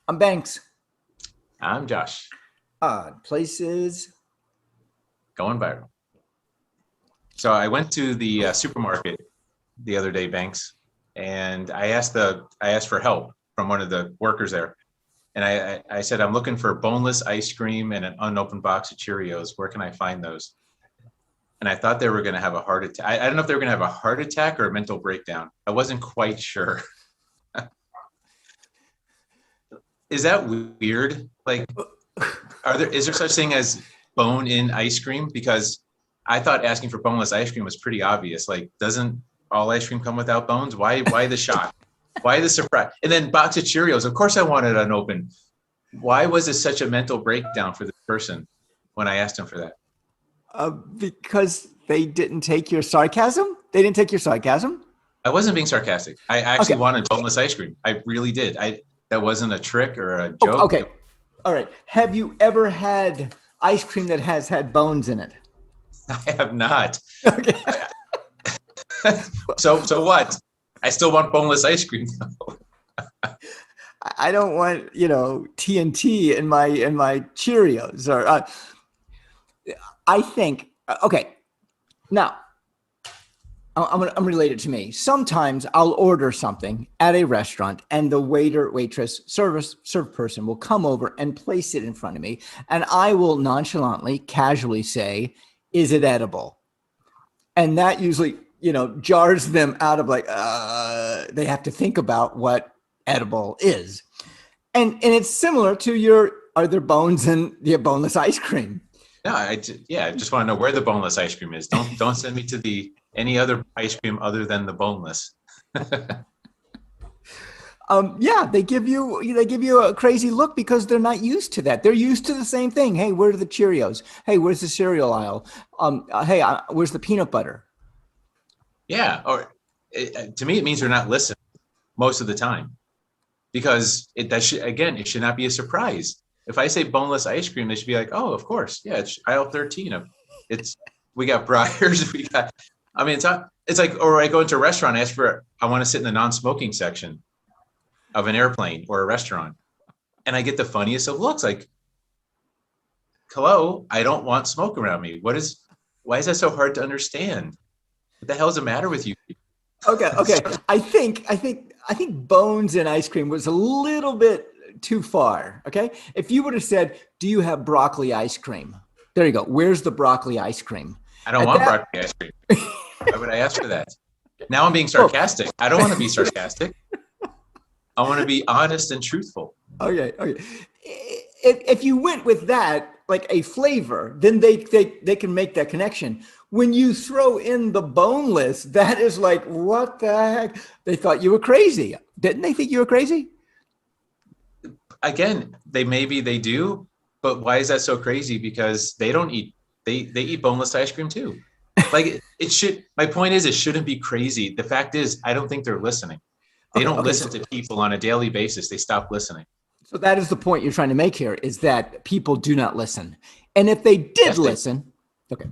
I'm Banks. I'm Josh, Odd places. going viral. So I went to the supermarket the other day, Banks, and I asked for help from one of the workers there, and I said I'm looking for boneless ice cream and an unopened box of Cheerios. Where can I find those? And I thought they were going to have a heart attack. I don't know if they were going to have a heart attack or a mental breakdown. I wasn't quite sure. Is that weird? Like, is there such thing as bone in ice cream? Because I thought asking for boneless ice cream was pretty obvious. Like, doesn't all ice cream come without bones? Why the shock? Why the surprise? And then box of Cheerios. Of course I wanted unopened. Why was this such a mental breakdown for the person when I asked him for that? Because they didn't take your sarcasm? They didn't take your sarcasm? I wasn't being sarcastic. I actually Okay. wanted boneless ice cream. I really did. That wasn't a trick or a Oh, joke. okay. All right. Have you ever had ice cream that has had bones in it? I have not. Okay. So what? I still want boneless ice cream. I don't want, TNT in my Cheerios or I think okay. Now, I'm related to me. Sometimes I'll order something at a restaurant and the waiter, waitress, serve person will come over and place it in front of me. And I will nonchalantly, casually say, is it edible? And that usually, jars them out of like, they have to think about what edible is. And it's similar to are there bones in the boneless ice cream? No, I just want to know where the boneless ice cream is. Don't send me to any other ice cream other than the boneless. Yeah, they give you a crazy look because they're not used to that. They're used to the same thing. Hey, where are the Cheerios? Hey, where's the cereal aisle? Hey, where's the peanut butter? Yeah, or to me, it means they're not listening most of the time because it should not be a surprise. If I say boneless ice cream, they should be like, oh, of course, yeah, it's aisle 13. We got Briars, we got. I mean, it's like, or I go into a restaurant, I want to sit in the non-smoking section of an airplane or a restaurant, and I get the funniest of looks, like, hello, I don't want smoke around me. Why is that so hard to understand? What the hell's the matter with you? Okay. I think bones in ice cream was a little bit too far. Okay, if you would have said, "Do you have broccoli ice cream?" There you go. Where's the broccoli ice cream? I don't At want that, broccoli ice cream. Why would I ask for that? Now I'm being sarcastic. I don't want to be sarcastic. I want to be honest and truthful. okay. If you went with that, like a flavor, then they can make that connection. When you throw in the boneless, that is like, what the heck? They thought you were crazy. Didn't they think you were crazy? Again, maybe they do, but why is that so crazy? Because they don't eat they eat boneless ice cream too. Like, it should. My point is, it shouldn't be crazy. The fact is, I don't think they're listening. They don't Okay. listen to people on a daily basis. They stop listening. So that is the point you're trying to make here, is that people do not listen. And if they did Yes, listen, okay.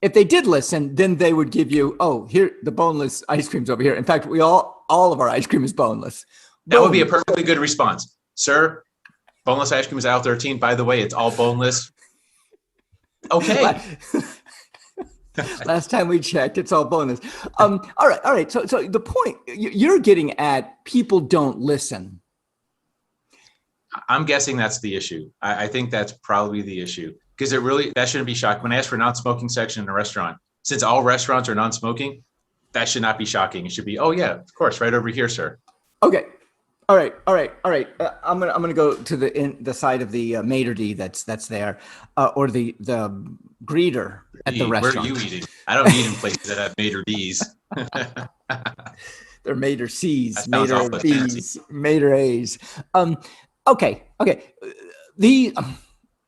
If they did listen, then they would give you, oh, here, the boneless ice cream's over here. In fact, all of our ice cream is boneless. that would be a Boom. perfectly good response, sir. Boneless ice cream is aisle 13. By the way, it's all boneless. Okay. Last time we checked, it's all bonus. All right. So the point you're getting at, people don't listen. I'm guessing that's the issue. I think that's probably the issue, because that shouldn't be shocking. When I ask for non-smoking section in a restaurant, since all restaurants are non-smoking, that should not be shocking. It should be, oh yeah, of course, right over here, sir. Okay. All right. I'm gonna go to the side of the maitre d' that's there, or the greeter at the Where are restaurant. you eating? I don't eat in places that have maitre d's. They're maitre c's, That sounds maitre awful fancy. b's, maitre a's. Okay. The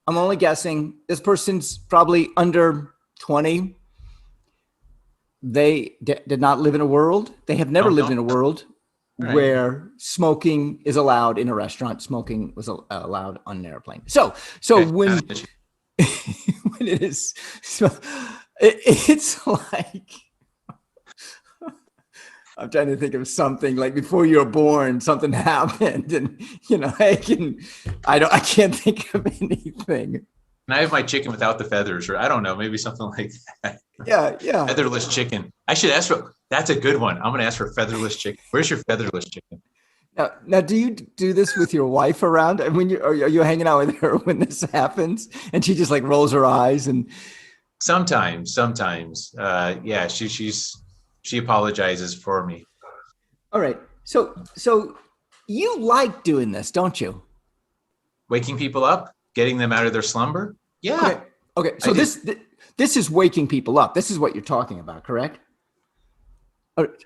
I'm only guessing. This person's probably under 20. They did not live in a world. They have never lived Don't. in a world All right. where smoking is allowed in a restaurant. Smoking was allowed on an airplane. So Okay. when when it is, it's like I'm trying to think of something like before you were born, something happened, and I can't think of anything. And I have my chicken without the feathers, or I don't know, maybe something like that. Yeah, yeah. Featherless chicken. I should ask for. That's a good one. I'm going to ask for featherless chicken. Where's your featherless chicken? Now, do you do this with your wife around? And when are you hanging out with her when this happens, and she just like rolls her eyes and? Sometimes. Yeah, she apologizes for me. All right. So you like doing this, don't you? Waking people up, getting them out of their slumber. Yeah. Okay. So this is waking people up. This is what you're talking about, correct?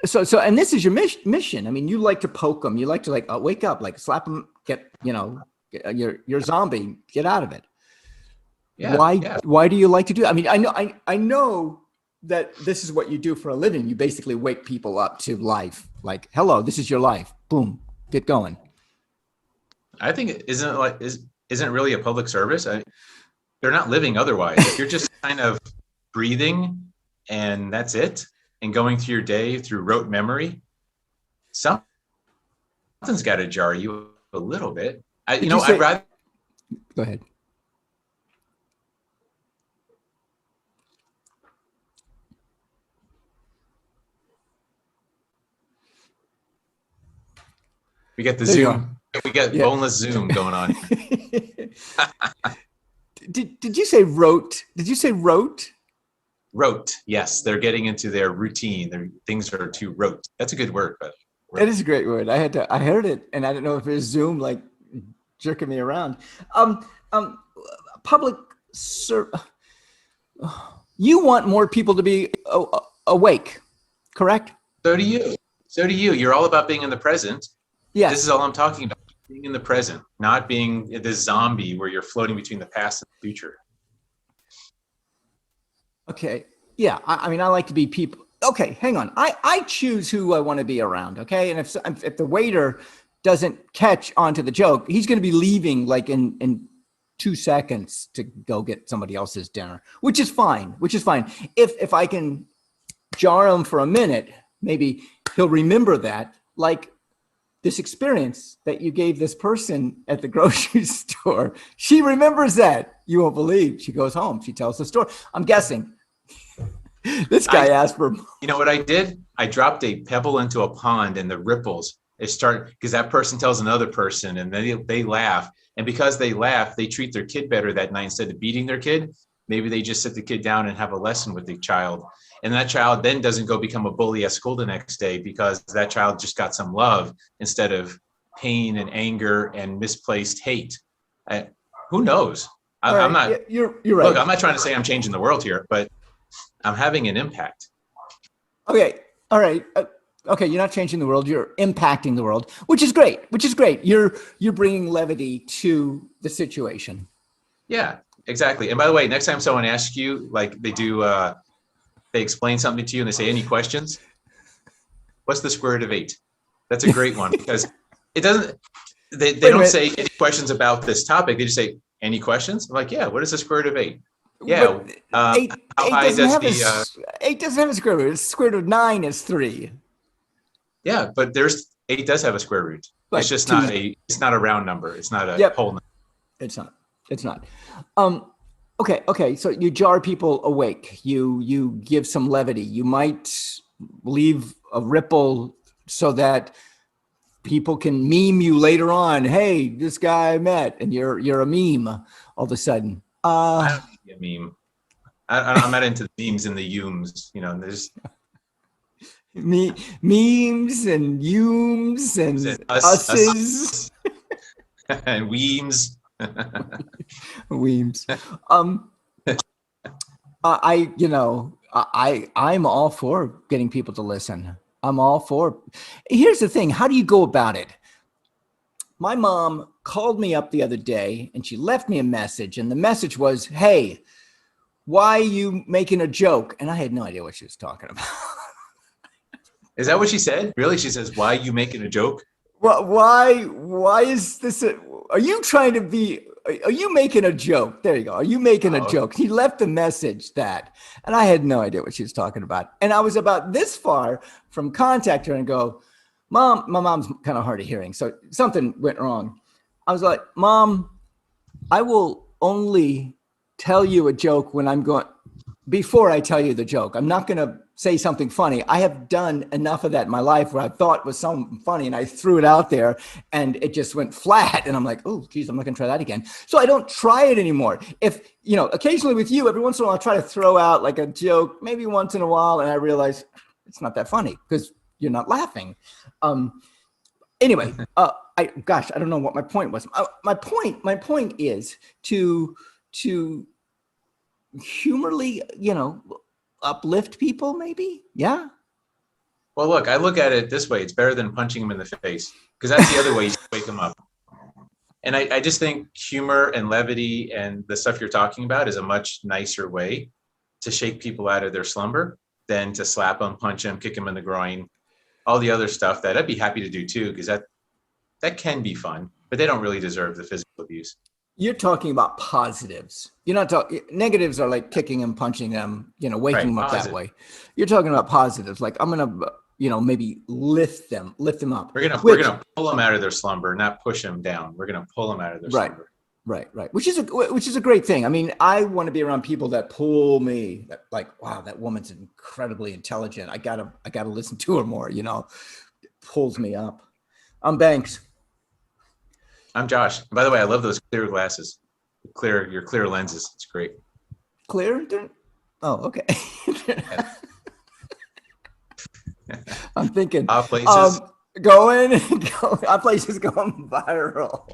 So, and this is your mission. I mean, you like to poke them. You like to wake up, like slap them, get your zombie, get out of it. Yeah. Why do you like to do that? I mean, I know that this is what you do for a living. You basically wake people up to life. Like, hello, this is your life. Boom, get going. I think isn't it really a public service? They're not living otherwise. You're just kind of breathing, and that's it. And going through your day through rote memory. Something's got to jar you a little bit. I'd rather. Go ahead. We get the Zoom. We got boneless Zoom going on. Did you say rote? Did you say rote? Rote. Yes, they're getting into their routine. Things are too rote. That's a good word, but that is a great word. I heard it, and I didn't know if it was Zoom like jerking me around. Public you want more people to be awake, correct? So do you. You're all about being in the present. Yeah. This is all I'm talking about. Being in the present, not being this zombie where you're floating between the past and the future. Okay. Yeah. I mean, I like to be people. Okay. Hang on. I choose who I want to be around. Okay. And if the waiter doesn't catch onto the joke, he's going to be leaving like in 2 seconds to go get somebody else's dinner, which is fine. If I can jar him for a minute, maybe he'll remember that, like this experience that you gave this person at the grocery store. She remembers that. You won't believe. She goes home. She tells the story. I'm guessing. This guy asked for. You know what I did? I dropped a pebble into a pond, and the ripples start because that person tells another person, and then they laugh. And because they laugh, they treat their kid better that night instead of beating their kid. Maybe they just sit the kid down and have a lesson with the child. And that child then doesn't go become a bully at school the next day because that child just got some love instead of pain and anger and misplaced hate. Who knows? I'm not. You're right. Look, I'm not trying to say I'm changing the world here, but I'm having an impact. Okay. All right. Okay. You're not changing the world. You're impacting the world, which is great. You're bringing levity to the situation. Yeah, exactly. And by the way, next time someone asks you, like they do, they explain something to you and they say, any questions? What's the square root of 8? That's a great one because it doesn't, they don't say any questions about this topic. They just say, any questions? I'm like, yeah, what is the square root of 8? Yeah. Eight doesn't have a square root. The square root of 9 is 3. Yeah, but 8 does have a square root. Like it's just it's not a round number. It's not a whole number. It's not. Okay. So you jar people awake. You give some levity. You might leave a ripple so that people can meme you later on. Hey, this guy I met, and you're a meme all of a sudden. I don't need to be a meme. I'm not into the memes and the yumes. There's memes and yumes and us's and weems. Weems. I'm all for getting people to listen. I'm all for. Here's the thing. How do you go about it? My mom called me up the other day and she left me a message, and the message was, "Hey, why are you making a joke?" And I had no idea what she was talking about. Is that what she said? Really? She says, "Why are you making a joke?" Well, why is this? Are you trying to be are you making a joke? There you go. Are you making a Oh, joke? He left a message that, and I had no idea what she was talking about. And I was about this far from contact her and go, Mom, my mom's kind of hard of hearing. So something went wrong. I was like, Mom, I will only tell you a joke when I'm going, before I tell you the joke. I'm not going to say something funny. I have done enough of that in my life where I thought was something funny and I threw it out there and it just went flat. And I'm like, oh, geez, I'm not going to try that again. So I don't try it anymore. If, occasionally with you, every once in a while, I'll try to throw out like a joke, maybe once in a while. And I realize it's not that funny because you're not laughing. Anyway, I don't know what my point was. My point is to humorly, uplift people, maybe. Yeah. well, look, I look at it this way. It's better than punching them in the face, because that's the other way you wake them up. And I just think humor and levity and the stuff you're talking about is a much nicer way to shake people out of their slumber than to slap them, punch them, kick them in the groin, all the other stuff that I'd be happy to do too, because that can be fun, but they don't really deserve the physical abuse. You're talking about positives. You're not talking negatives are like kicking them, punching them, waking Right, them up positive. that way. You're talking about positives. Like I'm going to, maybe lift them up. We're gonna pull them out of their slumber, not push them down. We're gonna pull them out of their Right. slumber. Right. Which is a great thing. I mean, I want to be around people that pull me like, wow, that woman's incredibly intelligent. I gotta listen to her more, pulls me up. I'm Banks. I'm Josh. By the way, I love those clear glasses, your clear lenses. It's great. Clear? Oh, okay. I'm thinking Places. our place is going viral.